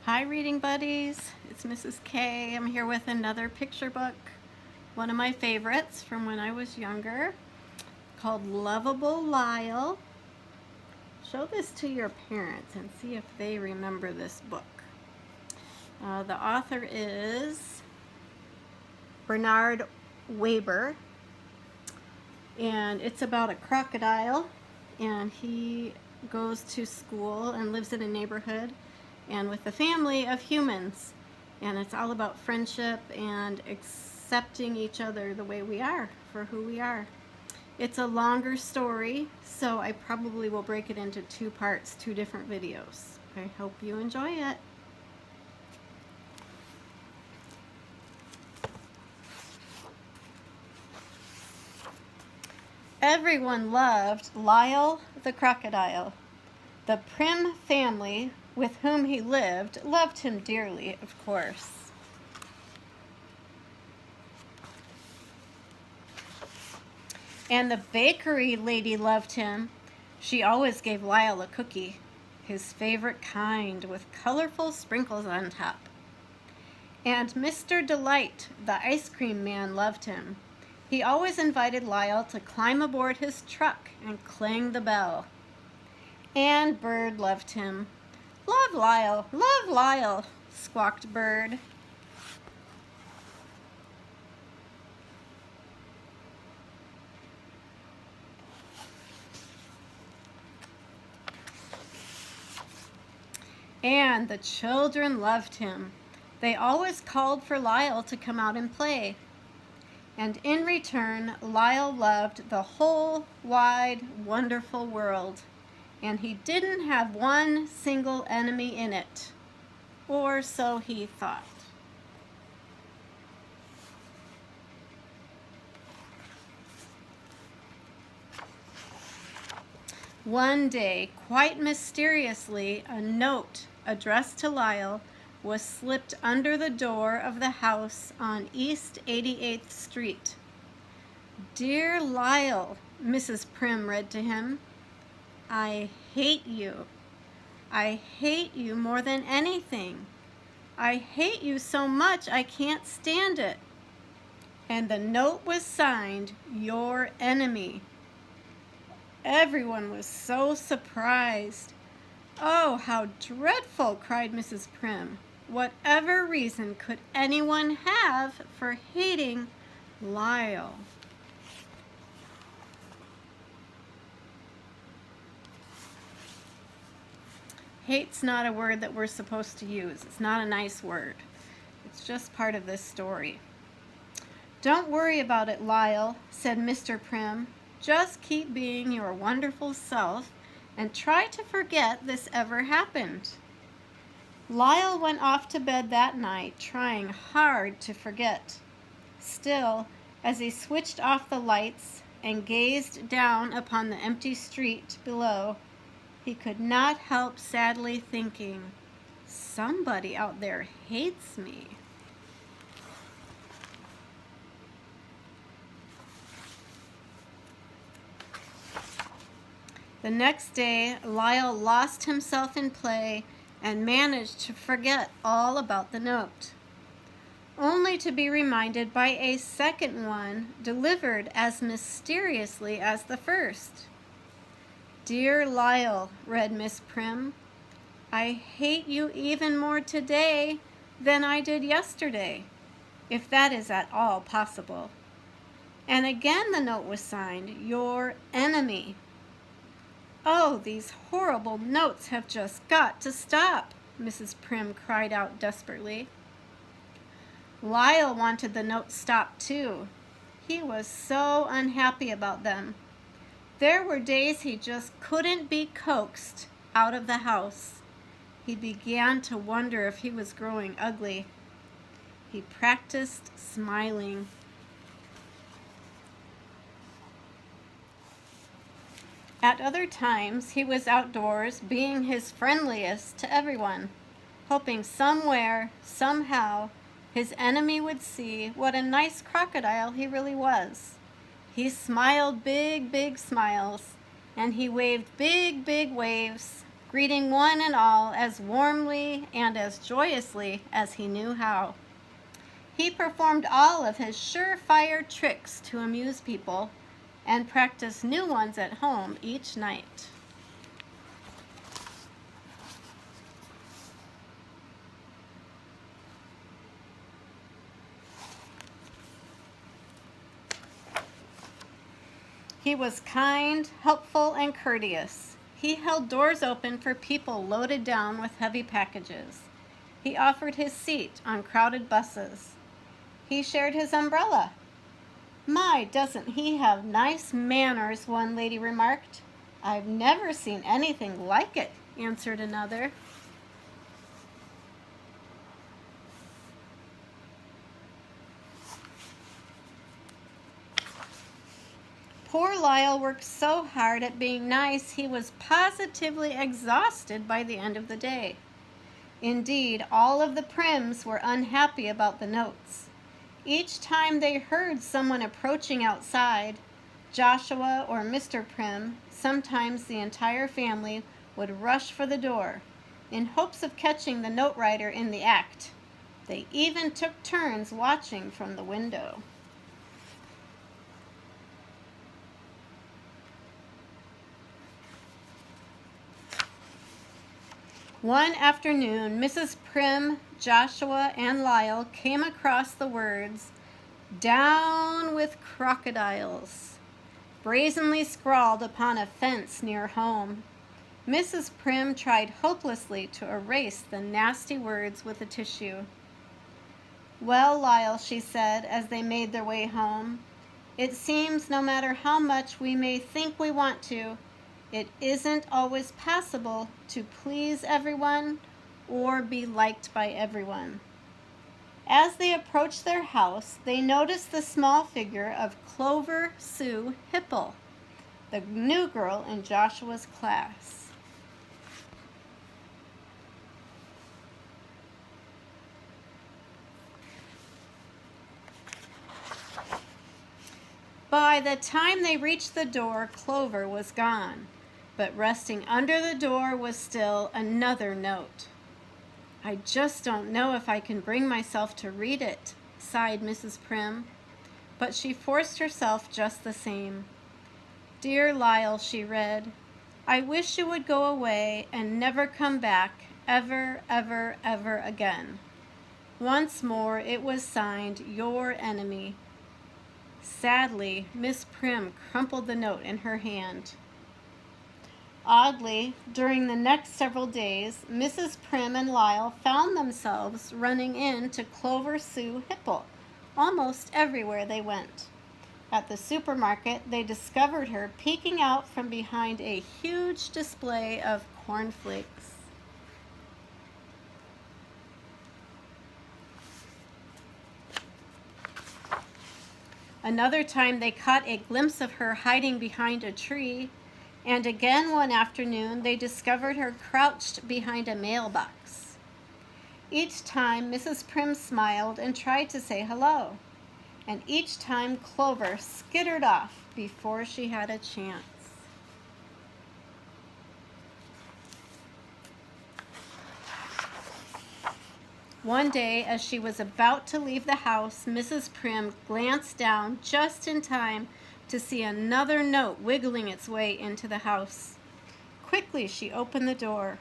Hi reading buddies, it's Mrs. K. I'm here with another picture book, one of my favorites from when I was younger, called Loveable, Lyle. Show this to your parents and see if they remember this book. The author is Bernard Weber, and it's about a crocodile, and he goes to school and lives in a neighborhood and with a family of humans, and it's all about friendship and accepting each other the way we are for who we are. It's a longer story, so I probably will break it into two parts, two different videos. I hope you enjoy it. Everyone loved Lyle the crocodile. The Prim family with whom he lived loved him dearly, of course. And the bakery lady loved him. She always gave Lyle a cookie, his favorite kind, with colorful sprinkles on top. And Mr. Delight, the ice cream man, loved him. He always invited Lyle to climb aboard his truck and clang the bell. And Bird loved him. Love Lyle, squawked Bird. And the children loved him. They always called for Lyle to come out and play. And in return, Lyle loved the whole wide, wonderful world. And he didn't have one single enemy in it. Or so he thought. One day, quite mysteriously, a note addressed to Lyle was slipped under the door of the house on East 88th Street. "Dear Lyle," Mrs. Prim read to him, "I hate you. I hate you more than anything. I hate you so much I can't stand it." And the note was signed, "Your enemy." Everyone was so surprised. "Oh, how dreadful!" cried Mrs. Prim. "Whatever reason could anyone have for hating Lyle?" Hate's not a word that we're supposed to use. It's not a nice word. It's just part of this story. "Don't worry about it, Lyle," said Mr. Prim. "Just keep being your wonderful self and try to forget this ever happened." Lyle went off to bed that night, trying hard to forget. Still, as he switched off the lights and gazed down upon the empty street below, he could not help sadly thinking, "Somebody out there hates me." The next day, Lyle lost himself in play and managed to forget all about the note, only to be reminded by a second one delivered as mysteriously as the first. "Dear Lyle," read Miss Prim, "I hate you even more today than I did yesterday, if that is at all possible." And again the note was signed, "Your enemy." "Oh, these horrible notes have just got to stop," Mrs. Prim cried out desperately. Lyle wanted the notes stopped too. He was so unhappy about them. There were days he just couldn't be coaxed out of the house. He began to wonder if he was growing ugly. He practiced smiling. At other times, he was outdoors being his friendliest to everyone, hoping somewhere, somehow, his enemy would see what a nice crocodile he really was. He smiled big, big smiles, and he waved big, big waves, greeting one and all as warmly and as joyously as he knew how. He performed all of his surefire tricks to amuse people and practiced new ones at home each night. He was kind, helpful, and courteous. He held doors open for people loaded down with heavy packages. He offered his seat on crowded buses. He shared his umbrella. "My, doesn't he have nice manners," one lady remarked. "I've never seen anything like it," answered another. Poor Lyle worked so hard at being nice, he was positively exhausted by the end of the day. Indeed, all of the Prims were unhappy about the notes. Each time they heard someone approaching outside, Joshua or Mr. Prim, sometimes the entire family, would rush for the door, in hopes of catching the note writer in the act. They even took turns watching from the window. One afternoon, Mrs. Prim, Joshua, and Lyle came across the words, "Down with crocodiles," brazenly scrawled upon a fence near home. Mrs. Prim tried hopelessly to erase the nasty words with a tissue. "Well, Lyle," she said as they made their way home, "it seems no matter how much we may think we want to, it isn't always possible to please everyone or be liked by everyone." As they approached their house, they noticed the small figure of Clover Sue Hipple, the new girl in Joshua's class. By the time they reached the door, Clover was gone, but resting under the door was still another note. "I just don't know if I can bring myself to read it," sighed Mrs. Prim, but she forced herself just the same. "Dear Lyle," she read, "I wish you would go away and never come back ever, ever, ever again." Once more it was signed, "Your Enemy." Sadly, Miss Prim crumpled the note in her hand. Oddly, during the next several days, Mrs. Prim and Lyle found themselves running into Clover Sue Hipple almost everywhere they went. At the supermarket, they discovered her peeking out from behind a huge display of cornflakes. Another time they caught a glimpse of her hiding behind a tree, and again one afternoon they discovered her crouched behind a mailbox. Each time Mrs. Prim smiled and tried to say hello, and each time Clover skittered off before she had a chance. One day, as she was about to leave the house, Mrs. Prim glanced down just in time to see another note wiggling its way into the house. Quickly, she opened the door.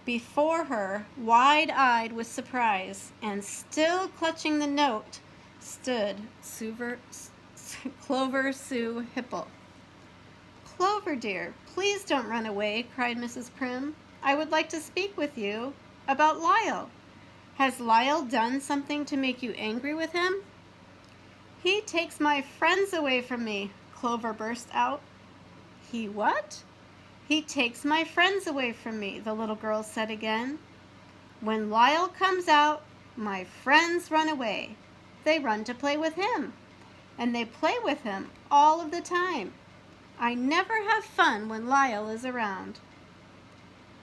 Before her, wide-eyed with surprise, and still clutching the note, stood Clover Sue Hipple. "Clover, dear, please don't run away," cried Mrs. Prim. "I would like to speak with you about Lyle. Has Lyle done something to make you angry with him?" "He takes my friends away from me," Clover burst out. "He what?" "He takes my friends away from me," the little girl said again. "When Lyle comes out, my friends run away. They run to play with him, and they play with him all of the time. I never have fun when Lyle is around."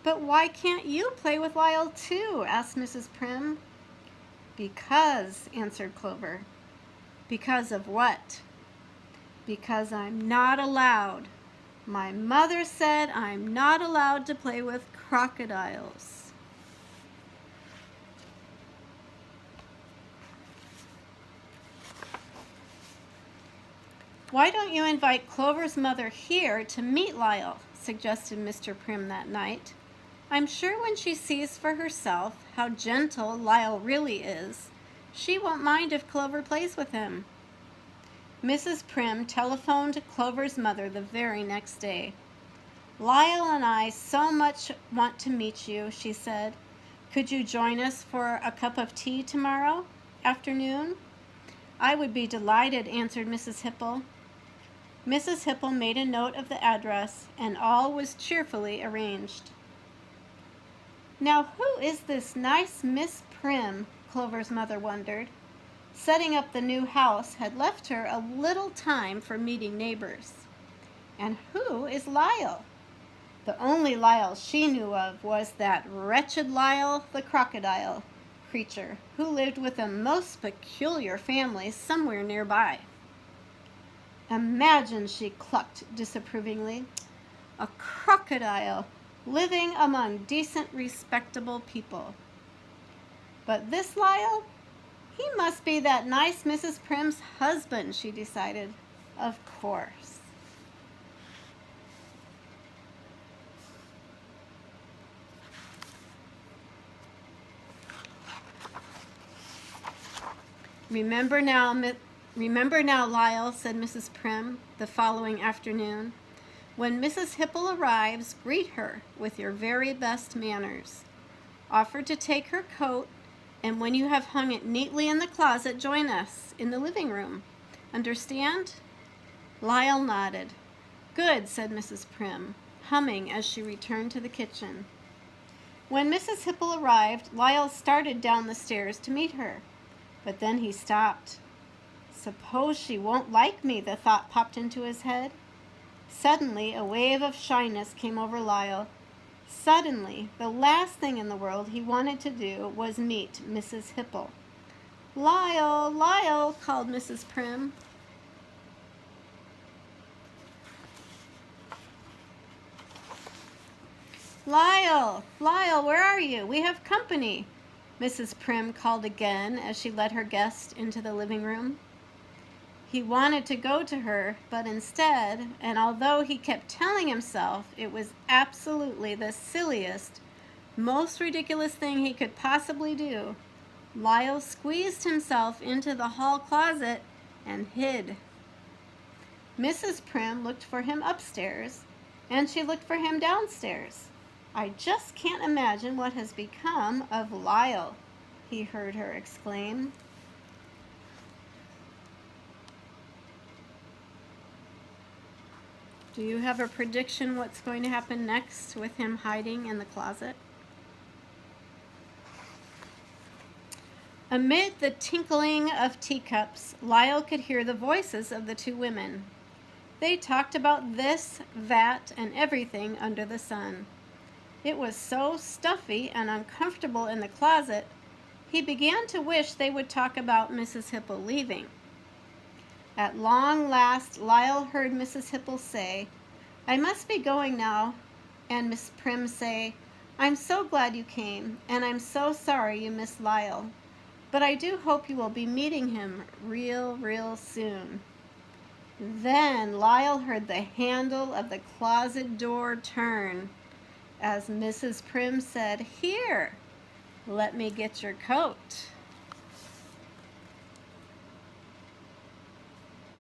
"But why can't you play with Lyle too?" asked Mrs. Prim. "Because," answered Clover. "Because of what?" "Because I'm not allowed. My mother said I'm not allowed to play with crocodiles. "Why don't you invite Clover's mother here to meet Lyle?" suggested Mr. Prim that night. "I'm sure when she sees for herself how gentle Lyle really is, she won't mind if Clover plays with him." Mrs. Prim telephoned Clover's mother the very next day. "Lyle and I so much want to meet you," she said. "Could you join us for a cup of tea tomorrow afternoon?" "I would be delighted," answered Mrs. Hipple. Mrs. Hipple made a note of the address, and all was cheerfully arranged. "Now who is this nice Miss Prim?" Clover's mother wondered. Setting up the new house had left her a little time for meeting neighbors. And who is Lyle? The only Lyle she knew of was that wretched Lyle the crocodile creature who lived with a most peculiar family somewhere nearby. "Imagine," she clucked disapprovingly, "a crocodile living among decent, respectable people. But this Lyle, he must be that nice Mrs. Prim's husband," she decided. Of course. Remember now, Lyle," said Mrs. Prim the following afternoon. "When Mrs. Hipple arrives, greet her with your very best manners. Offer to take her coat, and when you have hung it neatly in the closet, join us in the living room. Understand?" Lyle nodded. "Good," said Mrs. Prim, humming as she returned to the kitchen. When Mrs. Hipple arrived, Lyle started down the stairs to meet her, but then he stopped. "Suppose she won't like me," the thought popped into his head. Suddenly, a wave of shyness came over Lyle. Suddenly, the last thing in the world he wanted to do was meet Mrs. Hipple. "Lyle, Lyle," called Mrs. Prim. "Lyle, Lyle, where are you? We have company," Mrs. Prim called again as she led her guest into the living room. He wanted to go to her, but instead, and although he kept telling himself it was absolutely the silliest, most ridiculous thing he could possibly do, Lyle squeezed himself into the hall closet and hid. Mrs. Prim looked for him upstairs, and she looked for him downstairs. "I just can't imagine what has become of Lyle," he heard her exclaim. Do you have a prediction what's going to happen next with him hiding in the closet? Amid the tinkling of teacups, Lyle could hear the voices of the two women. They talked about this, that, and everything under the sun. It was so stuffy and uncomfortable in the closet, he began to wish they would talk about Mrs. Hipple leaving. At long last, Lyle heard Mrs. Hipple say, "I must be going now," and Miss Prim say, "I'm so glad you came, and I'm so sorry you missed Lyle. But I do hope you will be meeting him real soon." Then Lyle heard the handle of the closet door turn as Mrs. Prim said, "Here, let me get your coat."